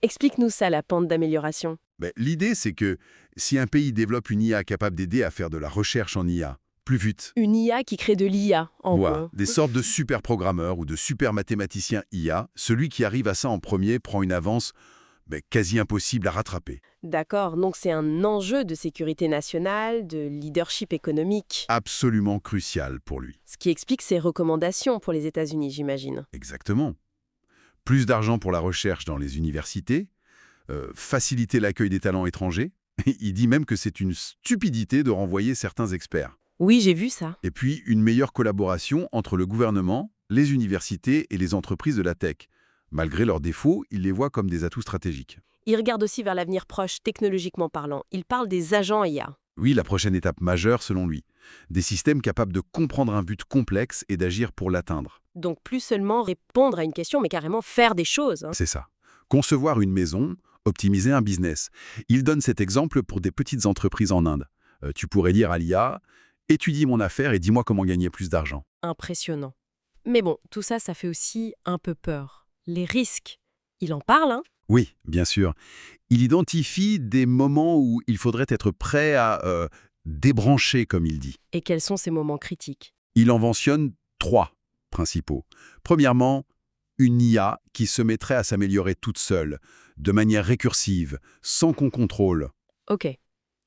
Explique-nous ça, la pente d'amélioration. Ben, l'idée, c'est que si un pays développe une IA capable d'aider à faire de la recherche en IA plus vite, Une IA qui crée de l'IA, en voilà, gros. des sortes de super programmeurs ou de super mathématiciens IA, celui qui arrive à ça en premier prend une avance quasi impossible à rattraper. D'accord, donc c'est un enjeu de sécurité nationale, de leadership économique. Absolument crucial pour lui. Ce qui explique ses recommandations pour les États-Unis, j'imagine. Exactement. Plus d'argent pour la recherche dans les universités, faciliter l'accueil des talents étrangers. Il dit même que c'est une stupidité de renvoyer certains experts. Oui, j'ai vu ça. Et puis, une meilleure collaboration entre le gouvernement, les universités et les entreprises de la tech. Malgré leurs défauts, il les voit comme des atouts stratégiques. Il regarde aussi vers l'avenir proche, technologiquement parlant. Il parle des agents IA. Oui, la prochaine étape majeure selon lui. Des systèmes capables de comprendre un but complexe et d'agir pour l'atteindre. Donc plus seulement répondre à une question, mais carrément faire des choses. C'est ça. Concevoir une maison, optimiser un business. Il donne cet exemple pour des petites entreprises en Inde. Tu pourrais dire à l'IA, étudie mon affaire et dis-moi comment gagner plus d'argent. Impressionnant. Mais bon, tout ça, ça fait aussi un peu peur. Les risques. Il en parle, hein? Oui, bien sûr. Il identifie des moments où il faudrait être prêt à débrancher, comme il dit. Et quels sont ces moments critiques? Il en mentionne 3 principaux. Premièrement, une IA qui se mettrait à s'améliorer toute seule, de manière récursive, sans qu'on contrôle. Ok,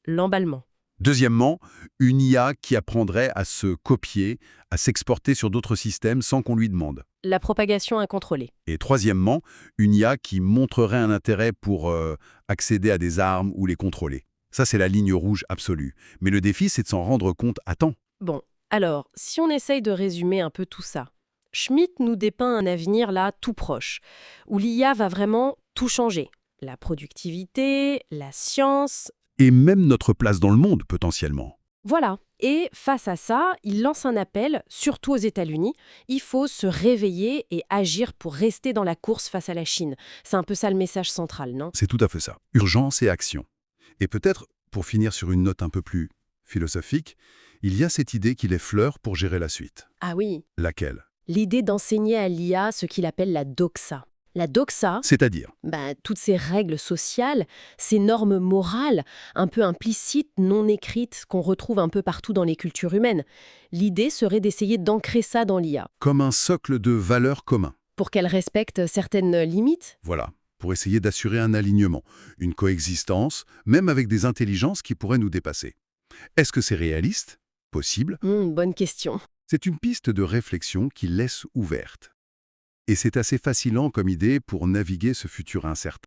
l'emballement. Deuxièmement, une IA qui apprendrait à se copier, à s'exporter sur d'autres systèmes sans qu'on lui demande. La propagation incontrôlée. Et troisièmement, une IA qui montrerait un intérêt pour accéder à des armes ou les contrôler. Ça, c'est la ligne rouge absolue. Mais le défi, c'est de s'en rendre compte à temps. Bon, alors, si on essaye de résumer un peu tout ça, Schmitt nous dépeint un avenir là tout proche, où l'IA va vraiment tout changer. La productivité, la science, Et même notre place dans le monde, potentiellement. voilà. Et face à ça, il lance un appel, surtout aux États-Unis. Il faut se réveiller et agir pour rester dans la course face à la Chine. C'est un peu ça le message central, non? C'est tout à fait ça. Urgence et action. Et peut-être, pour finir sur une note un peu plus philosophique, il y a cette idée qu'il effleure pour gérer la suite. Ah oui, Laquelle? l'idée d'enseigner à l'IA ce qu'il appelle la doxa. La doxa, C'est-à-dire, toutes ces règles sociales, ces normes morales, un peu implicites, non écrites, qu'on retrouve un peu partout dans les cultures humaines. L'idée serait d'essayer d'ancrer ça dans l'IA, comme un socle de valeurs communs. pour qu'elle respecte certaines limites. Voilà, pour essayer d'assurer un alignement, une coexistence, même avec des intelligences qui pourraient nous dépasser. Est-ce que c'est réaliste? Possible? Bonne question. C'est une piste de réflexion qui laisse ouverte. Et c'est assez fascinant comme idée pour naviguer ce futur incertain.